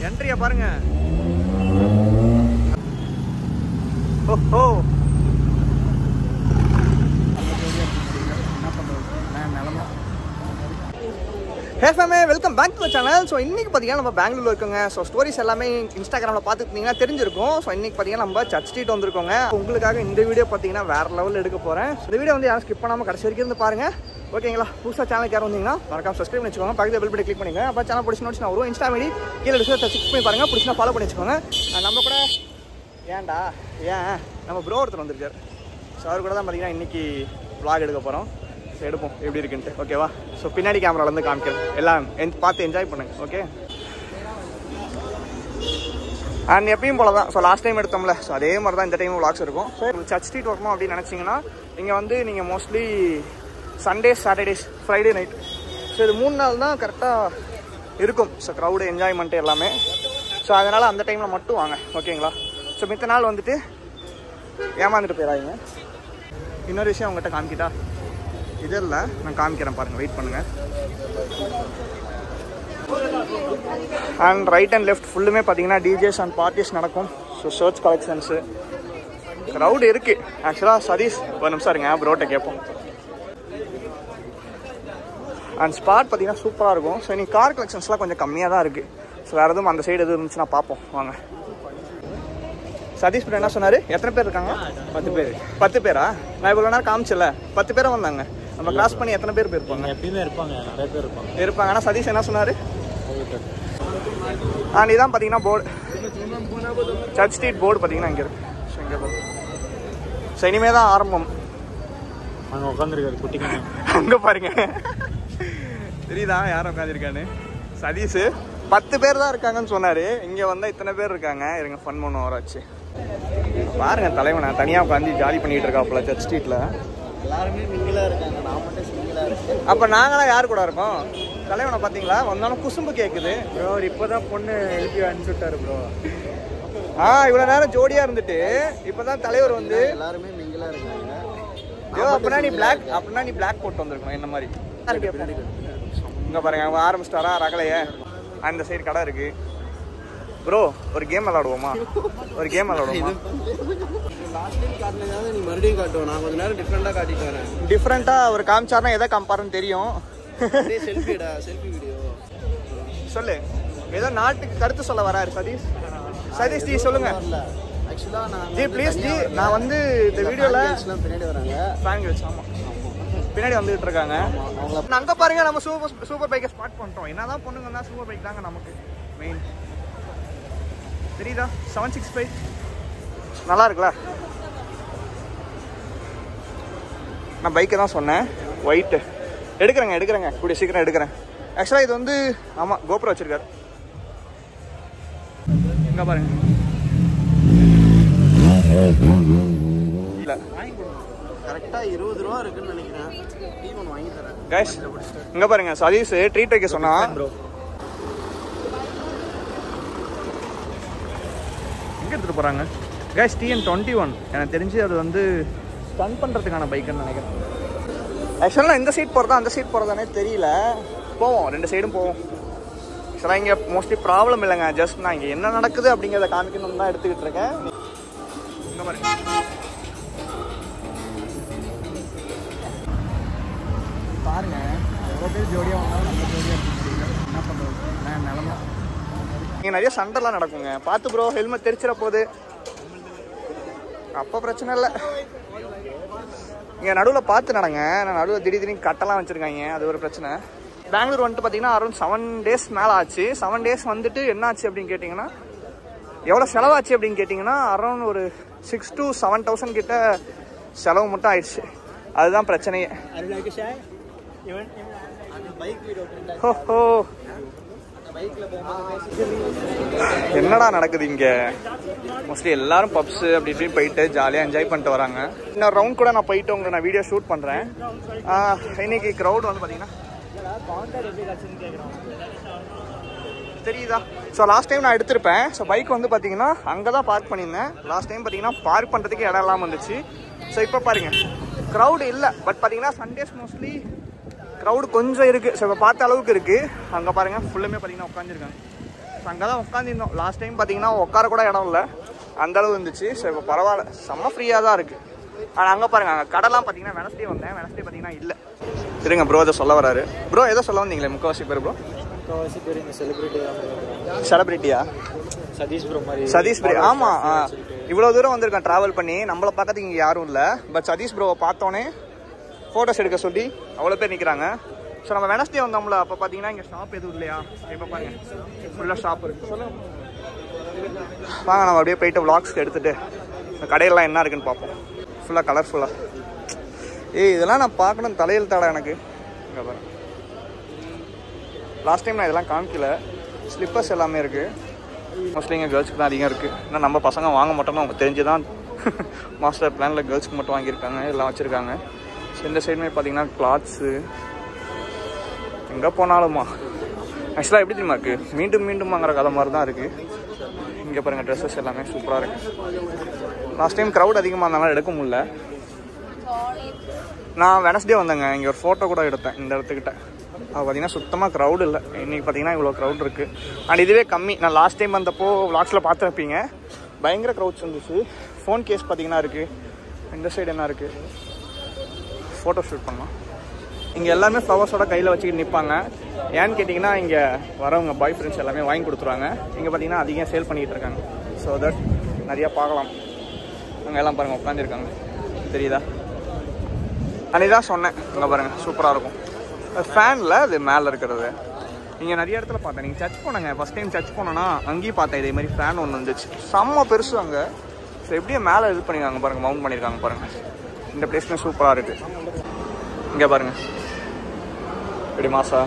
என்ட்ரியை பாருங்க. ஓஹோ ஹேஃபமே welcome back to the channel. So இன்றைக்கி பார்த்தீங்கன்னா நம்ம பெங்களூரில் இருக்கோங்க. ஸோ ஸ்டோரிஸ் எல்லாமே இன்ஸ்டாகிராமில் பார்த்துருந்தீங்கன்னா தெரிஞ்சிருக்கும். ஸோ இன்றைக்கி பார்த்தீங்கன்னா நம்ம சர்ச் ஸ்ட்ரீட் வந்திருக்கோங்க. உங்களுக்காக இந்த வீடியோ பார்த்தீங்கன்னா வேறு லெவலில் எடுக்க போகிறேன். இந்த வீடியோ வந்து யாரும் ஸ்கிப் பண்ணாமல் கடைசி வரைக்கும் இருந்து பாருங்கள். ஓகேங்களா? புதுசாக சேனலுக்கு யாரும் வந்தீங்கன்னா மறக்காம சப்ஸ்கிரைப் பண்ணி வச்சுக்கோங்க. பக்கத்தில் பெல் பட்டன் கிளிக் பண்ணிங்க. அப்போ சேனல் பிடிச்சினா ஒரு இன்ஸ்டா ஐடி கீழே டிஸ்கிரிப்ஷனில் செக் பண்ணி பாருங்கள். பிடிச்சினா ஃபாலோ பண்ணி வச்சுக்கோங்க. நம்ம கூட ஏன்டா நம்ம ப்ரோ ஒருத்தர் வந்திருக்கார். ஸோ அவர் கூட தான் பார்த்தீங்கன்னா இன்றைக்கி vlog எடுக்க போகிறோம். ஸோ எடுப்போம் எப்படி இருக்குன்ட்டு. ஓகேவா? ஸோ பின்னாடி கேமராலேருந்து காமிக்கிறேன். எல்லாம் பார்த்து என்ஜாய் பண்ணுங்க. ஓகே. அண்ட் எப்பயும் போல தான். ஸோ லாஸ்ட் டைம் எடுத்தோம்ல, ஸோ அதே மாதிரி தான் இந்த டைமும் vlogs இருக்கும். ஸோ சர்ச் ஸ்ட்ரீட் வரணும் அப்படின்னு நினச்சிங்கன்னா இங்கே வந்து நீங்கள் mostly Sundays, Saturdays, Friday night, so இது 3 நாள் தான் கரெக்டாக இருக்கும். ஸோ க்ரௌடு, என்ஜாய்மெண்ட்டு எல்லாமே. ஸோ அதனால் அந்த டைமில் மட்டும் வாங்க. ஓகேங்களா? ஸோ மித்த நாள் வந்துட்டு ஏமாந்துட்டு போயிடாதீங்க. இன்னொரு விஷயம் உங்கள்கிட்ட காமிக்கிட்டா, இது இல்லை, நான் காமிக்கிறேன் பாருங்கள், வெயிட் பண்ணுங்கள். அண்ட் ரைட் அண்ட் லெஃப்ட் ஃபுல்லுமே பார்த்தீங்கன்னா டிஜேஸ் அண்ட் பார்ட்டிஸ் நடக்கும். ஸோ ஷர்ட்ஸ் கலெக்ஷன்ஸு, க்ரௌடு இருக்குது. ஆக்சுவலாக சதீஷ் ஒரு நிமிஷம் இருங்க, ப்ரோட்டை கேட்போம். அண்ட் ஸ்பாட் பார்த்தீங்கன்னா சூப்பராக இருக்கும். ஸோ இன்னைக்கு கார் கலெக்ஷன்ஸ்லாம் கொஞ்சம் கம்மியாக தான் இருக்குது. ஸோ வேறு எதுவும் அந்த சைடு எதுவும் இருந்துச்சுன்னா பார்ப்போம் வாங்க. சதீஷ் ப்ரோ என்ன சொன்னார்? எத்தனை பேர் இருக்காங்க? 10 பேர். 10 பேரா? நான் இவ்வளோ நேரம் காமிச்சல 10 பேரும் வந்தாங்க. நம்ம கிராஸ் பண்ணி எத்தனை பேர் போயிருப்பாங்க? எப்பயுமே இருப்பாங்க, நிறைய பேர் இருப்பாங்க. ஆனால் சதீஷ் என்ன சொன்னார்? அண்ட் இதான் பார்த்தீங்கன்னா போர்டு, சர்ச் ஸ்ட்ரீட் போர்டு பார்த்தீங்கன்னா இங்கே இருக்கு. ஸோ இங்கே ஸோ இனிமே தான் ஆரம்பம். அங்கே உட்காந்துருக்காரு குட்டிங்க, அங்கே பாருங்க, தெரியுதா யாரும் உட்காந்துருக்கான்னு? சதீஷ் 10 பேர் தான் இருக்காங்கன்னு சொன்னார். இங்கே வந்தால் இத்தனை பேர் இருக்காங்க. இருங்க ஃபன் பண்ண வராச்சு பாருங்க. தலைவனை தனியாக உட்காந்து ஜாலி பண்ணிகிட்டு இருக்காப்புல சர்ச் ஸ்ட்ரீட்டில். எல்லாருமே மிங்கிலாக இருக்காங்க, நான் மட்டும் சிங்கிளாக இருக்கேன். அப்போ நாங்களாம் யார் கூட இருக்கோம்? தலைவனை பார்த்தீங்களா? வந்தாலும் குசும்பு கேட்குது. ப்ரோ இப்போ தான் பொண்ணு எழுப்பி அனுப்பிச்சுட்டாரு ப்ரோ. இவ்வளோ நேரம் ஜோடியாக இருந்துட்டு இப்போ தான் தலைவர் வந்து எல்லாருமே மிங்கிலாக இருக்காங்க. அப்படின்னா நீ பிளாக் போட்டு வந்திருக்கணும் என்ன மாதிரி. இங்கே பாருங்க, அவங்க ஆரம்பிச்சிட்டாரா ரகலையே. அந்த சைடு கடை இருக்கு. ப்ரோ ஒரு கேம் விளாடுவோமா? ஒரு கேம் விளாடுவோமா? நீ மறுபடியும் காட்டுவோம். நான் கொஞ்ச நேரம் டிஃப்ரெண்டாக காட்டிட்டு வரேன். டிஃப்ரெண்டாக ஒரு காமிச்சார்னா எதை காமிப்பாருன்னு தெரியும். செல்ஃபி வீடியோ சொல்லு. ஏதோ நாட்டுக்கு கருத்து சொல்ல வராரு சதீஷ். சதீஷ் ஜி சொல்லுங்க. ஜி ப்ளீஸ் ஜி, நான் வந்து இந்த வீடியோவில் பின்னாடி வராங்க ஃபேன் வச்சு. ஆமாம், பின்னாடி வந்துகிட்டு இருக்காங்க. அங்கே பாருங்க, நம்ம சூப்பர் பைக்கை ஸ்பாட் பண்ணிட்டோம். என்னதான் பொண்ணுங்கன்னா சூப்பர் பைக் தாங்க நமக்கு மெயின். தெரியுதா? 765 நல்லா இருக்குல்ல? நான் பைக்கை தான் சொன்னேன். ஒயிட்டு எடுக்கிறேங்க கூடிய சீக்கிரம் எடுக்கிறேன். ஆக்சுவலாக இது வந்து ஆமாம் கோப்ரோ வச்சிருக்காரு. இங்கே பாருங்க. இல்லை கரெக்டாக 20 ரூபா இருக்குன்னு நினைக்கிறேன். வாங்கி தரேன் கைஸ். இங்கே பாருங்க, சதீஷ் ட்ரீட் வைக்க சொன்னா ப்ரோ. எங்கே எடுத்துகிட்டு போகிறாங்க கைஸ்? TN21 எனக்கு தெரிஞ்சு அது வந்து ஸ்டன் பண்ணுறதுக்கான பைக்குன்னு நினைக்கிறேன். ஆக்சுவலாக இந்த சைட் போகிறதா அந்த சைட் போகிறதானே தெரியல. போவோம், 2 சைடும் போவோம். ஆக்சுவலாக இங்கே மோஸ்ட்லி ப்ராப்ளம் இல்லைங்க. ஜஸ்ட் நான் இங்கே என்ன நடக்குது அப்படிங்கிறத காமிக்கணும்னு தான் எடுத்துக்கிட்டு இருக்கேன். இந்த மாதிரி பாருங்க, எவ்வளோ பேர் ஜோடியாக வந்தாலும் நம்ம ஜோடியாக என்ன பண்ணுறது? நிலமா இங்கே நிறைய சண்டைலாம் நடக்குங்க. பார்த்து ப்ரோ, ஹெல்மெட் தெரிச்சிட போகுது. அப்போ பிரச்சனை இல்லை. இங்கே நடுவில் பார்த்து நடங்க. நான் நடுவில் திடீர்னு கட்டெல்லாம் வச்சுருக்காங்க, அது ஒரு பிரச்சனை. பெங்களூர் வந்துட்டு பார்த்தீங்கன்னா அரௌண்ட் 7 டேஸ் மேலே ஆச்சு. 7 டேஸ் வந்துட்டு என்ன ஆச்சு அப்படின்னு கேட்டிங்கன்னா, எவ்வளோ செலவாச்சு அப்படின்னு கேட்டிங்கன்னா அரௌண்ட் ஒரு 6 to 7,000 கிட்ட செலவு மட்டும் ஆயிடுச்சு. அதுதான் பிரச்சனையே. என்னடா நடக்குது இங்கே? மோஸ்ட்லி எல்லாரும் பப்ஸ் அப்படி இப்படின்னு போயிட்டு ஜாலியாக என்ஜாய் பண்ணிட்டு வராங்க. இன்னொரு ரவுண்ட் கூட நான் போயிட்டு உங்களை நான் வீடியோ ஷூட் பண்ணுறேன். இன்னைக்கு க்ரௌட் வந்து பார்த்தீங்கன்னா தெரியுதா? ஸோ லாஸ்ட் டைம் நான் எடுத்திருப்பேன். ஸோ பைக் வந்து பார்த்தீங்கன்னா அங்கே தான் பார்க் பண்ணியிருந்தேன். லாஸ்ட் டைம் பார்த்தீங்கன்னா பார்க் பண்ணுறதுக்கு இடம் இல்லாமல் வந்துச்சு. ஸோ இப்போ பாருங்கள், க்ரௌடு இல்லை. பட் பார்த்தீங்கன்னா சண்டேஸ் மோஸ்ட்லி க்ரௌடு கொஞ்சம் இருக்குது. ஸோ இப்போ பார்த்த அளவுக்கு இருக்குது. அங்கே பாருங்கள், ஃபுல்லுமே பார்த்தீங்கன்னா உட்காந்துருக்காங்க. அங்கே தான் உட்காந்துருந்தோம். லாஸ்ட் டைம் பார்த்தீங்கன்னா உட்கார கூட இடம் இல்லை, அந்தளவு இருந்துச்சு. ஸோ இப்போ பரவாயில்ல, செம்ம ஃப்ரீயாக தான் இருக்குது. ஆனால் அங்கே பாருங்கள், அங்கே கடைலாம் பார்த்தீங்கன்னா வெனஸ்டே வந்தேன், வெனஸ்டே பார்த்தீங்கன்னா இல்லை. இருங்க ப்ரோ ஏதோ சொல்ல வராரு. ப்ரோ ஏதோ சொல்ல வந்தீங்களே முக்கால்வாசி பேர். ப்ரோ முக்கால்வாசி பேர் இங்கே செலிபிரிட்டியா? சதீஷ் ப்ரோ மாதிரி. சதீஷ் ப்ரோ, ஆமாம். இவ்வளோ தூரம் வந்திருக்கேன் ட்ராவல் பண்ணி, நம்மளை பார்க்கறதுக்கு இங்கே யாரும் இல்லை. பட் சதீஷ் ப்ரோவை பார்த்தோன்னே ஃபோட்டோஸ் எடுக்க சொல்லி அவ்வளோ பேர் நிற்கிறாங்க. ஸோ நம்ம வெனஸ்டே வந்தோம்ல, அப்போ பார்த்தீங்கன்னா இங்கே ஷாப் எதுவும் இல்லையா? இப்போ பாருங்கள் ஃபுல்லாக ஷாப் இருக்குது. சொல்லுங்கள் வாங்க, நம்ம அப்படியே போயிட்டு விளாக்ஸ்க்கு எடுத்துகிட்டு இந்த கடையெல்லாம் என்ன இருக்குன்னு பார்ப்போம். ஃபுல்லாக கலர்ஃபுல்லாக. இதெல்லாம் நான் பார்க்கணும், தலையில் தாடா எனக்கு. இங்கே பாருங்க, லாஸ்ட் டைம் நான் இதெல்லாம் காமிக்கல. ஸ்லிப்பர்ஸ் எல்லாமே இருக்குது. மோஸ்ட்லி இங்கே கேர்ள்ஸ்க்கு தான் அதிகம் இருக்குது. ஏன்னா நம்ம பசங்க வாங்க மாட்டோம்னு அவங்க தெரிஞ்சு தான் மாஸ்டர் பிளானில் கேர்ள்ஸ்க்கு மட்டும் வாங்கியிருக்காங்க, எல்லாம் வச்சுருக்காங்க. ஸோ இந்த சைடுமே பார்த்தீங்கன்னா கிளாத்ஸு எங்கே போனாலுமா. ஆக்சுவலாக எப்படி தெரியுமா இருக்குது, மீண்டும் மீண்டும் வாங்குற கதை மாதிரி தான் இருக்குது. இங்கே பாருங்கள் ட்ரெஸ்ஸஸ் எல்லாமே சூப்பராக இருக்குது. லாஸ்ட் டைம் க்ரௌட் அதிகமாக இருந்தாலும் எடுக்க முடியல. நான் வெனஸ்டே வந்தேங்க, இங்கே ஒரு ஃபோட்டோ கூட எடுத்தேன் இந்த இடத்துக்கிட்ட. அது பார்த்தீங்கன்னா சுத்தமாக க்ரௌட் இல்லை. இன்றைக்கி பார்த்தீங்கன்னா இவ்வளோ க்ரௌட் இருக்குது. அண்ட் இதுவே கம்மி. நான் லாஸ்ட் டைம் வந்தப்போ விளாக்ஸில் பார்த்துருப்பீங்க, பயங்கர க்ரௌட்ஸ் இருந்துச்சு. ஃபோன் கேஸ் பார்த்தீங்கன்னா இருக்குது. இந்த சைடு என்ன இருக்குது, ஃபோட்டோ ஷூட் பண்ணலாம். இங்கே எல்லாமே ஃப்ளவர்ஸோட கையில் வச்சுக்கிட்டு நிற்பாங்க. ஏன்னு கேட்டிங்கன்னா இங்கே வரவங்க பாய் ஃப்ரெண்ட்ஸ் எல்லாமே வாங்கி கொடுத்துருவாங்க. இங்கே பார்த்தீங்கன்னா அதிகம் சேல் பண்ணிக்கிட்டு இருக்காங்க. ஸோ தட் நிறையா பார்க்கலாம். அங்கே எல்லாம் பாருங்கள் உட்காந்துருக்காங்க, தெரியுதா? அன்றைக்கி தான் சொன்னேன், அங்கே பாருங்கள் சூப்பராக இருக்கும். ஃபேனில் அது மேலே இருக்கிறது இங்கே நிறைய இடத்துல பார்த்தேன். நீங்கள் சர்ச் போனாங்க, ஃபஸ்ட் டைம் சர்ச் போனோன்னா அங்கேயும் பார்த்தேன் இதே மாதிரி ஃபேன் ஒன்று வந்துச்சு, செம்ம பெருசு அங்கே. ஸோ எப்படியே மேலே இது பண்ணியிருக்காங்க பாருங்கள், மவுண்ட் பண்ணியிருக்காங்க பாருங்கள். இந்த பிளேஸ்மே சூப்பராக இருக்குது. இங்கே பாருங்கள் எப்படி மாசா.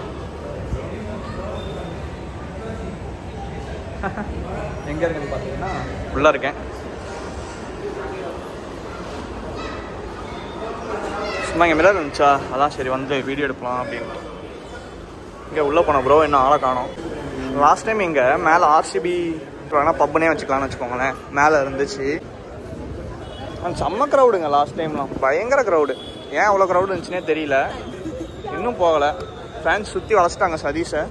எங்கே இருக்குன்னு பார்த்தீங்கன்னா உள்ளே இருக்கேன். சும்மா இங்கே மிரர் இருந்துச்சா, அதான் சரி வந்து வீடியோ எடுக்கலாம் அப்படின்னு. இங்கே உள்ளே போனோம் ப்ரோ, இன்னும் ஆளை காணோம். லாஸ்ட் டைம் இங்கே மேலே ஆர்சிபி பப்புனே வச்சுக்கலாம்னு வச்சுக்கோங்களேன், மேலே இருந்துச்சு. செம்ம க்ரௌடுங்க லாஸ்ட் டைம்லாம், பயங்கர க்ரௌடு. ஏன் அவ்வளோ க்ரௌடு இருந்துச்சுன்னே தெரியல. இன்னும் போகலை, ஃபேன்ஸ் சுற்றி வளச்சிட்டாங்க சதீஷை.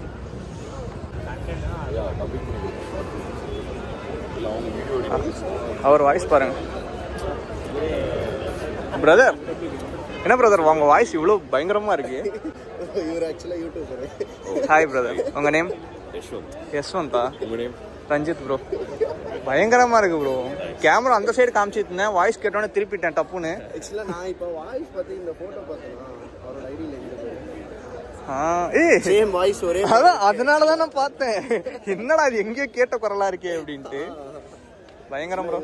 அவர் வாய்ஸ் பாருங்க பிரதர். என்ன பிரதர் உங்கள் வாய்ஸ் இவ்வளோ பயங்கரமாக இருக்கு? ஹாய் பிரதர், உங்கள் நேம்? யஷ்வந்தா. ரஞ்சித் ப்ரோ. பயங்கரமாக இருக்கு ப்ரோ. கேமரா அந்த சைடு காமிச்சிட்டு இருந்தேன், வாய்ஸ் கேட்டோன்னே திருப்பிட்டேன் டப்புன்னு. நான் இப்போ வாய்ஸ் பார்த்து இந்த ஃபோட்டோ பார்த்தேன்னா அவரோட ஐடியில் அதான் அதனாலதான் நான் பார்த்தேன், என்னடா அது எங்கேயோ கேட்ட குரலா இருக்கே அப்படின்ட்டு. பயங்கரம் ப்ரோ.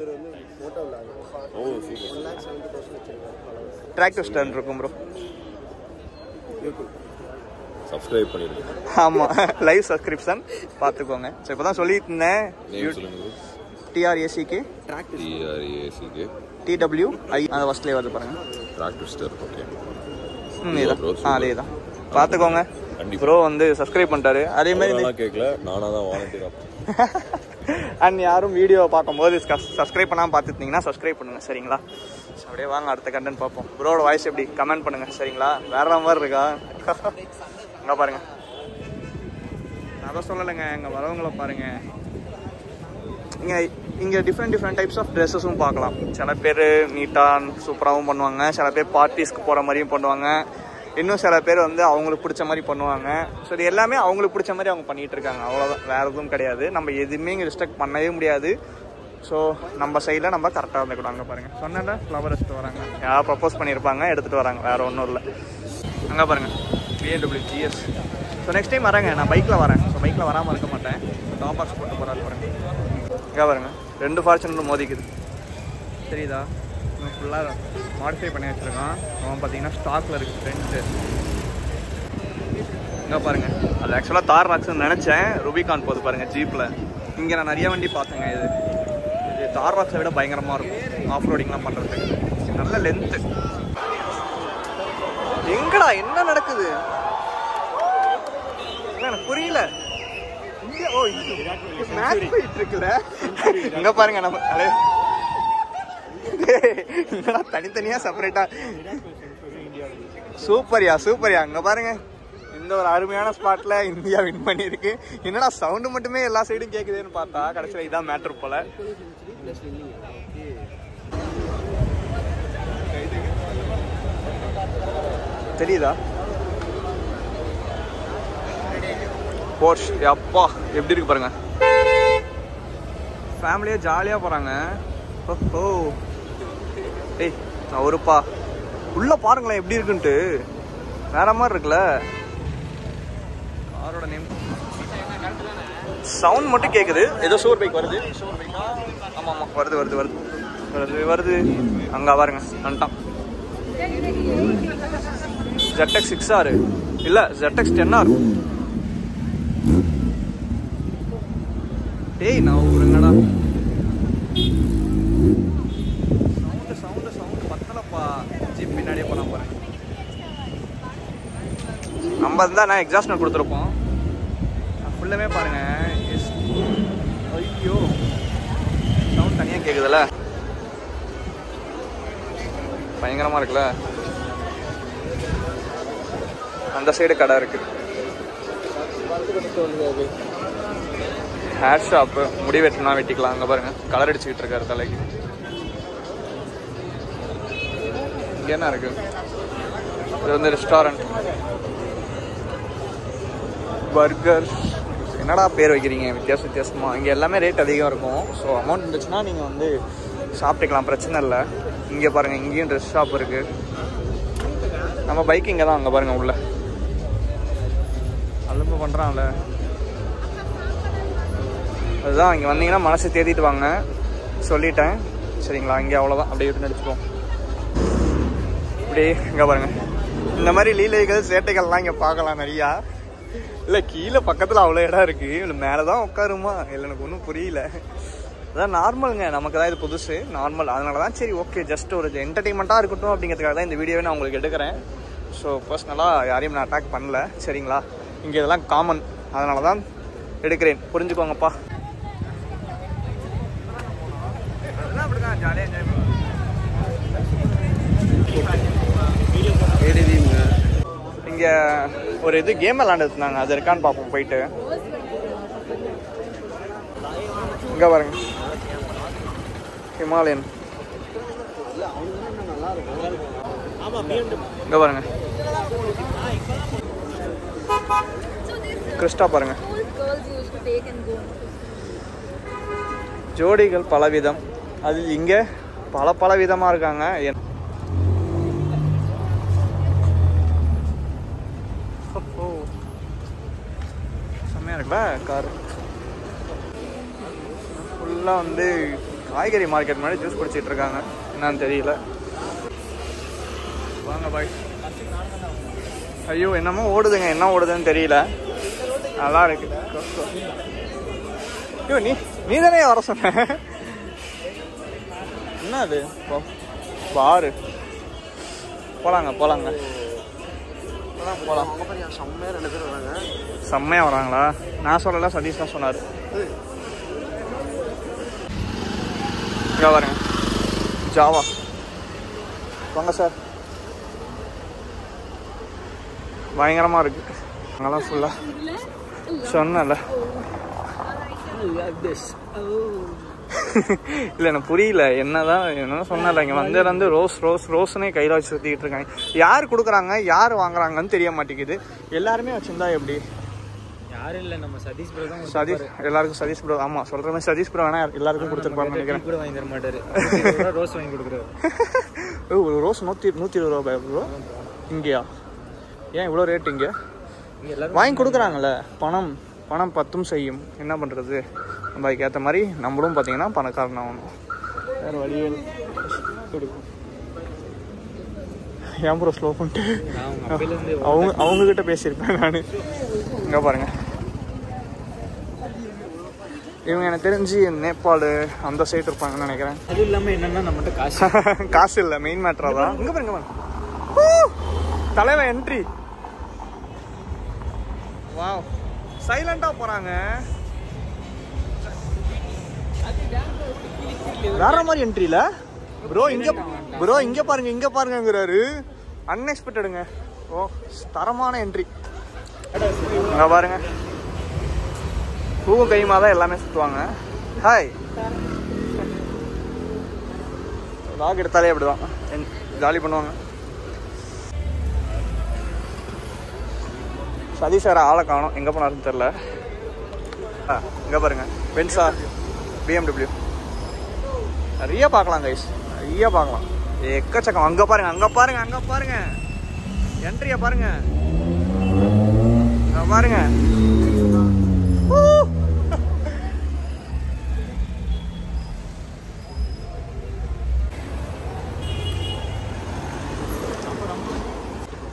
டிராக்டர் ஸ்டாண்ட் இருக்கும் ப்ரோ. சப்ஸ்கிரைப் பண்ணிருங்க. ஆமா, லைவ் சப்ஸ்கிரிப்ஷன் பார்த்துக்கோங்க. ஸோ இப்போ தான் சொல்லிட்டு இருந்தேன். TRACK TWI அந்த ஃபர்ஸ்ட்லேயே வருது பாருங்க, டிராக்டர் ஸ்டார். ஓகே, அதே தான் பார்த்துக்கோங்க. ப்ரோ வந்து சப்ஸ்கிரைப் பண்ணிட்டாரு. அதே மாதிரி கேட்கல, நானாக தான் வாலண்டியரா. அண்ட் யாரும் வீடியோ பார்க்கும்போது சப்ஸ்கிரைப் பண்ணாமல் பார்த்துருந்தீங்கன்னா சப்ஸ்கிரைப் பண்ணுங்கள், சரிங்களா? அப்படியே வாங்க அடுத்த கண்டென்ட் பார்ப்போம். ப்ரோட வாய்ஸ் எப்படி கமெண்ட் பண்ணுங்கள், சரிங்களா? வேற மாதிரி இருக்கா? அங்கே பாருங்கள், நான் தான் சொல்லலைங்க, இங்கே வரவங்கள பாருங்கள். இங்கே டிஃப்ரெண்ட் டைப்ஸ் ஆஃப் ட்ரெஸ்ஸஸும் பார்க்கலாம். சில பேர் நீட்டாக சூப்பராகவும் பண்ணுவாங்க, சில பேர் பார்ட்டிஸ்க்கு போகிற மாதிரியும் பண்ணுவாங்க, இன்னும் சில பேர் வந்து அவங்களுக்கு பிடிச்ச மாதிரி பண்ணுவாங்க. ஸோ இது எல்லாமே அவங்களுக்கு பிடிச்ச மாதிரி அவங்க பண்ணிகிட்டு இருக்காங்க, அவ்வளோதான், வேறு எதுவும் கிடையாது. நம்ம எதுவுமே இங்கே ரெஸ்ட்ரிக்ட் பண்ணவே முடியாது. ஸோ நம்ம சைடில் நம்ம கரெக்டாக இருந்துக்கணும். அங்கே பாருங்கள், சொன்னேன்ல ஃப்ளவர் எடுத்துகிட்டு வராங்க, யார் ப்ரப்போஸ் பண்ணியிருப்பாங்க எடுத்துகிட்டு வராங்க, வேறு ஒன்றும் இல்லை. அங்கே பாருங்கள் BMW GS. So next time வரேங்க, நான் பைக்கில் வரேன். ஸோ பைக்கில் வராமல் இருக்க மாட்டேன். டாப் பாக்ஸ் போட்டு போகிறாரு பாருங்கள். இங்கே பாருங்கள், 2 ஃபார்ச்சுனர் மோதிக்குது, தெரியுதா? ஃபுல்லாக மாடிஃபை பண்ணி வச்சுருக்கான். அவன் பார்த்தீங்கன்னா ஸ்டாக்கில் இருக்குது ஃப்ரெண்ட்ஸு. இங்கே பாருங்கள், அது ஆக்சுவலாக தார் ராக்ஸ்ன்னு நினச்சேன். ரூபிகான் போகுது பாருங்கள் ஜீப்பில். இங்கே நான் நிறைய வண்டி பார்த்தேங்க. இது தார் ராக்ஸை விட பயங்கரமாக இருக்கும் ஆஃப் ரோடிங்லாம் பண்ணுறதுக்கு. நல்ல லென்த்து. எங்கடா என்ன நடக்குது எனக்கு புரியல. மேட்ச் போயிட்டு இருக்குல்ல. இங்கே பாருங்க, நம்ம தனித்தனியா செப்பரேட்டா. சூப்பர்யா சூப்பர்யா. அங்க பாருங்க, இந்த ஒரு அருமையான ஸ்பாட்ல இந்தியா வின் பண்ணியிருக்கு. என்னடா சவுண்டு மட்டுமே எல்லா சைடும் கேட்குதுன்னு பார்த்தா கடைசியில் இதான் மேட்ரு போல. தெரியுதா போர்ஷ் அப்பா எப்படி இருக்கு பாருங்க. ஃபேமிலியா ஜாலியா போறாங்க. ஓ ஏய் ஒருப்பா உள்ள பாருங்களேன் எப்படி இருக்குன்ட்டு வேற மாதிரி இருக்குல்ல. காரோட நேம் சவுண்ட் மட்டும் கேக்குது. ஏதோ சூர் பைக் வருது. ஆமா ஆமா வருது வருது வருது வருது வருது. அங்க பாருங்க வந்துட்டான். ZX 6R இல்ல ZX 10R. டேய் நான் ஊருங்கடா. சவுண்ட் பத்தலப்பா. ஜீப் பின்னாடியே போனா போறேன். நம்ம இருந்தா நான் எக்ஸாஸ்ட் நோட் கொடுத்துருப்போம். ஃபுல்லுமே பாருங்க. ஐயோ சவுண்ட் தனியா கேக்குதுல்ல. பயங்கரமா இருக்குல்ல. அந்த சைடு கடை இருக்கு. Hair shop. முடி வெட்டினா வெட்டிக்கலாம். அங்கே பாருங்க கலர் அடிச்சுக்கிட்டு இருக்காரு தலைக்கு. இங்கே என்ன இருக்கு? இது வந்து ரெஸ்டாரண்ட். பர்கர். என்னடா பேர் வைக்கிறீங்க வித்தியாசமா? இங்கே எல்லாமே ரேட் அதிகம் இருக்கும். ஸோ அமௌண்ட் இருந்துச்சுன்னா நீங்கள் வந்து சாப்பிட்டுக்கலாம், பிரச்சனை இல்லை. இங்கே பாருங்கள் இங்கேயும் ட்ரெஸ் ஷாப் இருக்குது. நம்ம பைக் இங்கே தான். அங்கே பாருங்கள் உள்ள அலும்பு பண்ணுறான்ல. அதுதான் இங்கே வந்தீங்கன்னா மனசை தேடிட்டு வாங்க சொல்லிட்டேன் சரிங்களா. இங்கே அவ்வளோதான். அப்படியே விட்டு நடிச்சுப்போம். இப்படி இங்கே பாருங்கள் இந்த மாதிரி லீலைகள் சேட்டைகள்லாம் இங்கே பார்க்கலாம் நிறையா. இல்லை கீழே பக்கத்தில் அவ்வளோ இடம் இருக்குது. இல்லை மேலே தான் உட்காருமா? இல்லை எனக்கு ஒன்றும் புரியல. அதான் நார்மலுங்க. நமக்கு தான் இது புதுசு நார்மல். அதனால தான் சரி ஓகே ஜஸ்ட் ஒரு என்டர்டெயின்மெண்ட்டாக இருக்கட்டும் அப்படிங்கிறதுக்காக தான் இந்த வீடியோவை நான் உங்களுக்கு எடுக்கிறேன். ஸோ பர்சனலாக யாரையும் நான் அட்டாக் பண்ணல சரிங்களா. இங்கே இதெல்லாம் காமன், அதனால தான் எடுக்கிறேன். புரிஞ்சுக்கோங்கப்பா. அதெல்லாம் அப்படிதான் ஜாலியாக என்ஜாய் பண்ணுவாங்க. இங்கே ஒரு இது கேம் விளாண்டுருந்தாங்க. அது இருக்கான்னு பார்ப்போம் போயிட்டு. இங்கே பாருங்க ஹிமாலயன். இங்கே பாருங்க கிறிஸ்டா பாருங்க. ஜோடிகள் பலவிதம். அது இங்கே பல விதமாக இருக்காங்க. செம்மையாக இருக்குல்ல கார். ஃபுல்லாக வந்து காய்கறி மார்க்கெட் மாதிரி ஜூஸ் குடிச்சிட்டு இருக்காங்க. என்னன்னு தெரியல. வாங்க பாய். ஐயோ என்னமோ ஓடுதுங்க. என்ன ஓடுதுன்னு தெரியல. நல்லா இருக்கு. ஐயோ நீ தானே வர சொன்ன? என்ன அது பாரு? போலாங்க போலாம். செம்மையா வராங்களா? நான் சொல்லல, சதீஷ் தான் சொன்னார். இங்கே பாருங்க ஜாவா. வாங்க சார். பயங்கரமா இருக்கு. அங்கெல்லாம் ஃபுல்லா சொன்னல. இல்லை எனக்கு புரியல என்னதான் சொன்னல. இங்கே வந்து ரோஸ்னே கையில் வச்சு சுற்றிக்கிட்டு இருக்காங்க. யார் கொடுக்குறாங்க யார் வாங்குறாங்கன்னு தெரிய மாட்டேங்குது. எல்லாருமே வச்சிருந்தா எப்படி? யாரும் இல்லை, நம்ம சதீஷ் ப்ரோ தான். சதீஷ் எல்லாருக்கும் சதீஷ் ப்ரோ. ஆமாம் சொல்கிற மாதிரி சதீஷ் ப்ரோ வேணா எல்லாருக்கும் கொடுத்துருப்பாங்கன்னு நினைக்கிறேன். கூட வாங்கி தர மாட்டாரு. ரோஸ் வாங்கி கொடுக்குறாரு. ஒரு ரோஸ் 120 ரூபா ப்ரோ. இங்கேயா? ஏன் இவ்வளோ ரேட்? இங்கே வாங்கி கொடுக்குறாங்கல்ல. பணம் பத்தும் செய்யும். என்ன பண்ணுறது? நம்ம அதுக்கேற்ற மாதிரி நம்மளும் பார்த்தீங்கன்னா பணக்காரன் ஆகணும். வேறு வழியே கொடுக்கும். ஏன் ப்ரோ ஸ்லோ பண்ணிட்டு அவங்கக்கிட்ட பேசியிருப்பேன் நான். இங்கே பாருங்க இவங்க எனக்கு தெரிஞ்சு நேபாள் அந்த சைடு இருப்பாங்கன்னு நினைக்கிறேன். அது இல்லாமல் என்னென்னா நம்மகிட்ட காசு இல்லை மெயின் மேட்டராக தான். இங்கே பாருங்க தலைவன் என்ட்ரி. வாவ் சைலண்டாக போகிறாங்க. வேற மாதிரி என்ட்ரியில் ப்ரோ இங்கே பாருங்கிறாரு. அன்எக்ஸ்பெக்டடுங்க. ஓ தரமான என்ட்ரி. அங்கே பாருங்க பூவும் கையுமா தான் எல்லாமே சுற்றுவாங்க. ஹாய் லாக் எடுத்தாலே அப்படிதான் ஜாலி பண்ணுவாங்க. சதீஷ் சார் ஆளை காணும், எங்கே போனாருன்னு தெரில. இங்கே பாருங்க பென்ஸா BMW நிறைய பார்க்கலாம் கைஸ், நிறைய பார்க்கலாம் எக்கச்சக்கம். அங்கே பாருங்க அங்கே பாருங்க அங்கே பாருங்க என்ட்ரியை பாருங்க பாருங்க.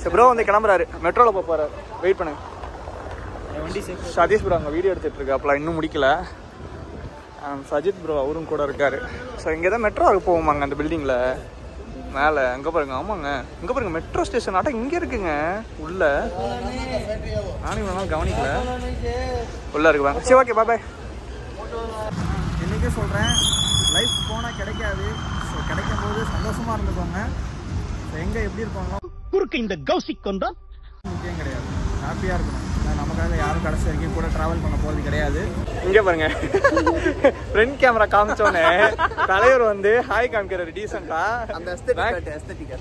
சரி ப்ரோ வந்து கிளம்புறாரு, மெட்ரோவில் போக போகிறாரு, வெயிட் பண்ணுங்க. வண்டி சதீஷ் ப்ரோ அங்கே வீடியோ எடுத்துகிட்டு இருக்கு, அப்போலாம் இன்னும் முடிக்கல. சஜித் ப்ரோ அவரும் கூட இருக்காரு. ஸோ இங்கே தான் மெட்ரோவுக்கு போவோமாங்க அந்த பில்டிங்கில் மேலே. அங்கே பாருங்க, ஆமாங்க இங்கே பாருங்க மெட்ரோ ஸ்டேஷன் ஆட்டம் இங்கே இருக்குங்க உள்ள. நானும் இவ்வளோ நாள் கவனிக்கல, உள்ளே இருக்குவாங்க. சரி ஓகே பாய். இன்றைக்கே சொல்கிறேன், லைஃப் போனால் கிடைக்காது. ஸோ கிடைக்கும் போது சந்தோஷமாக இருந்துக்கோங்க. எங்கே எப்படி இருப்பாங்களோ குறுக்கு இந்த கௌசிக் கொண்டா முக்கியம் கிடையாது, ஹாப்பியாக இருக்கணும். நமக்காக யாரும் கடைசி வரைக்கும் கூட ட்ராவல் பண்ண போகிறது கிடையாது. இங்கே பாருங்க ஃப்ரண்ட் கேமரா காமிச்சோன்னே தலைவர் வந்து ஹாய் காமிக்கிறாரு டீசெண்டாக. அந்த எஸ்தட்டிக்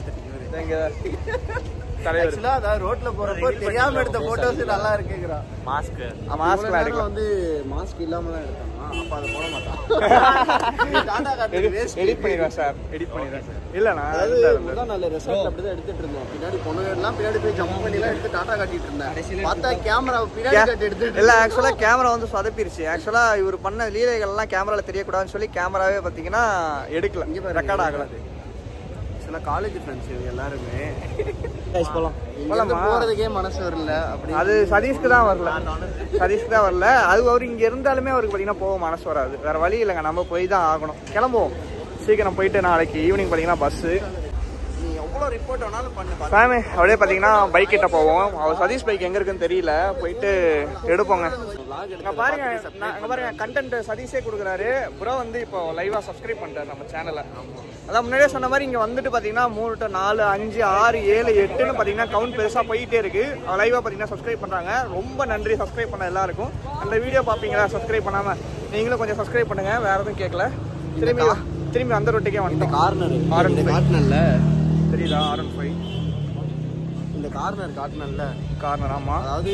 தலைவர் அதாவது ரோட்ல போறப்போ தெரியாம எடுத்த போட்டோஸ் நல்லா இருக்குங்கிறா. மாஸ்க் எடுக்கலாம் வந்து மாஸ்க் இல்லாம தான் எடுத்தாங்க. அப்ப அதை போட மாட்டான். எடிட் பண்ணிடுவேன் சார், எடிட் பண்ணிடுவேன் சார். இல்லைண்ணா முதல் நல்ல ரெசார்ட் அப்படிதான் எடுத்துட்டு இருந்தோம். பின்னாடி பொண்ணுங்க எல்லாம் பின்னாடி போய் ஜம்ப் பண்ணி எல்லாம் எடுத்து டாட்டா காட்டிட்டு இருந்தேன். பார்த்தா கேமரா பின்னாடி காட்டி எடுத்துட்டு இல்லை. ஆக்சுவலாக கேமரா வந்து சொதப்பிருச்சு. ஆக்சுவலாக இவர் பண்ண லீலைகள்லாம் கேமராவில் தெரியக்கூடாதுன்னு சொல்லி கேமராவே பார்த்தீங்கன்னா எடுக்கல, இங்கே ரெக்கார்ட் ஆகலை. சில காலேஜ் ஃப்ரெண்ட்ஸ் எல்லாருமே போறதுக்கே மனசு வரல. அப்படி அது சதீஷ்க்கு தான் வரல, சதீஷ்க்கு தான் வரல. அது அவர் இங்க இருந்தாலுமே அவருக்கு பார்த்தீங்கன்னா போக மனசு வராது. வேற வழி இல்லைங்க, நம்ம போய் தான் ஆகணும். கிளம்புவோம் சீக்கிரம் போயிட்டு நாளைக்கு ஈவினிங் பார்த்தீங்கன்னா பஸ்ஸு. நீ எவ்வளோ ரிப்போர்ட் வேணாலும் பண்ணு. ஃபேமே அப்படியே பார்த்தீங்கன்னா பைக் கிட்ட போவோம். அவர் சதீஷ் பைக் எங்கே இருக்குன்னு தெரியல, போயிட்டு எடுப்போங்க. இங்கே பாருங்க, அங்கே பாருங்க கண்டென்ட் சதீஷே கொடுக்குறாரு. ப்ரோ வந்து இப்போ லைவாக சப்ஸ்கிரைப் பண்ணிட்டார் நம்ம சேனலை. அதான் முன்னாடியே சொன்ன மாதிரி இங்கே வந்துட்டு பார்த்தீங்கன்னா 3 to 4 5 6 7 8ன்னு பார்த்தீங்கன்னா கவுண்ட் பெருசாக போயிட்டே இருக்கு. லைவாக பார்த்தீங்கன்னா சப்ஸ்கிரைப் பண்ணுறாங்க. ரொம்ப நன்றி சப்ஸ்கிரைப் பண்ண எல்லாருக்கும். அந்த வீடியோ பார்ப்பீங்களா சப்ஸ்கிரைப் பண்ணாமல், நீங்களும் கொஞ்சம் சப்ஸ்கிரைப் பண்ணுங்க. வேற எதுவும் கேட்கல. திரும்பி அந்த ரோட்டுக்கே வந்துட்டோம். கார்னர்ல தெரியுதா R15 இந்த கார்னர் காட்டினல்ல கார்னர். ஆமாம், அதாவது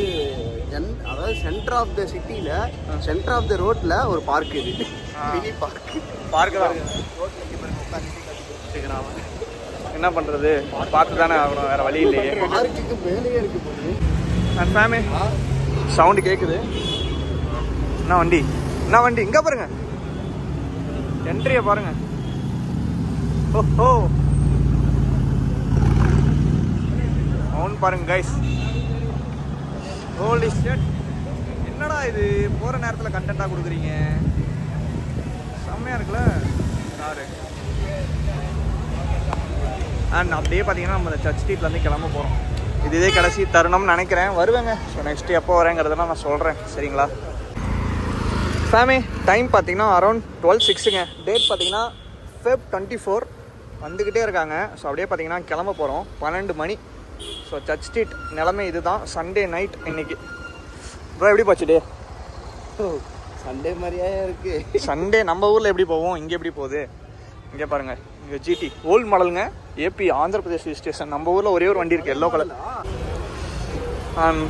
சென்டர் ஆஃப் த சிட்டியில சென்டர் ஆஃப் த ரோட்ல ஒரு பார்க் இது. மினி பார்க் தான். என்ன பண்றது, பார்த்து தானே ஆகணும், வேற வழி இல்லையே. பார்க்குக்கு மேலேயே இருக்கு. ஃபேமே சவுண்டு கேட்குது. என்ன வண்டி இங்க பாருங்க, என்ட்ரியை பாருங்க. ஓஹோ அவன் பாருங்க கைஸ். ஹோலி ஷிட், என்னடா இது போகிற நேரத்தில் கண்டென்ட்டாக கொடுக்குறீங்க, செம்மையாக இருக்குல்ல காரு. அண்ட் அப்படியே பார்த்தீங்கன்னா நம்ம சர்ச் ஸ்ட்ரீட்லேருந்து கிளம்ப போகிறோம். இதே கடைசி தருணம்னு நினைக்கிறேன், வருவேங்க. ஸோ நெக்ஸ்ட்டு எப்போ வரேங்கிறதுலாம் நான் சொல்கிறேன், சரிங்களா. ஃபேமே டைம் பார்த்தீங்கன்னா அரௌண்ட் 12:06ங்க. டேட் பார்த்தீங்கன்னா Feb 24 வந்துக்கிட்டே இருக்காங்க. ஸோ அப்படியே பார்த்தீங்கன்னா கிளம்ப போகிறோம் 12 மணி. ஸோ சர்ச் ஸ்ட்ரீட் நிலமை இதுதான். சண்டே நைட் இன்னைக்கு. ப்ரோ எப்படி போச்சு டே? சண்டே மாதிரியே இருக்கு. சண்டே நம்ம ஊரில் எப்படி போவோம், இங்கே எப்படி போகுது. இங்கே பாருங்கள், இங்கே GT ஓல்டு மாடலுங்க, ஏபி ஆந்திர பிரதேஷ் ஸ்டேஷன். நம்ம ஊரில் ஒரே ஒரு வண்டி இருக்குது, எல்லோ கலர்.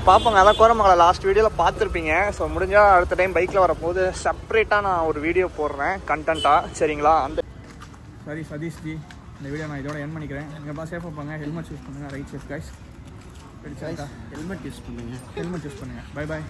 பார்ப்போங்க, அதான் கோரமங்கலம் லாஸ்ட் வீடியோவில் பார்த்துருப்பீங்க. ஸோ முடிஞ்சால் அடுத்த டைம் பைக்கில் வரப்போது செப்பரேட்டாக நான் ஒரு வீடியோ போடுறேன் கண்டென்ட்டாக, சரிங்களா. அந்த சரி சதீஷ் ஜி, இந்த வீடியோ நான் இதோட என் பண்ணிக்கிறேன். நீங்கள் சேஃபாக போங்க, ஹெல்மெட் யூஸ் பண்ணுங்கள், ride safe guys. Helmet use பண்ணுங்க. பை பாய்.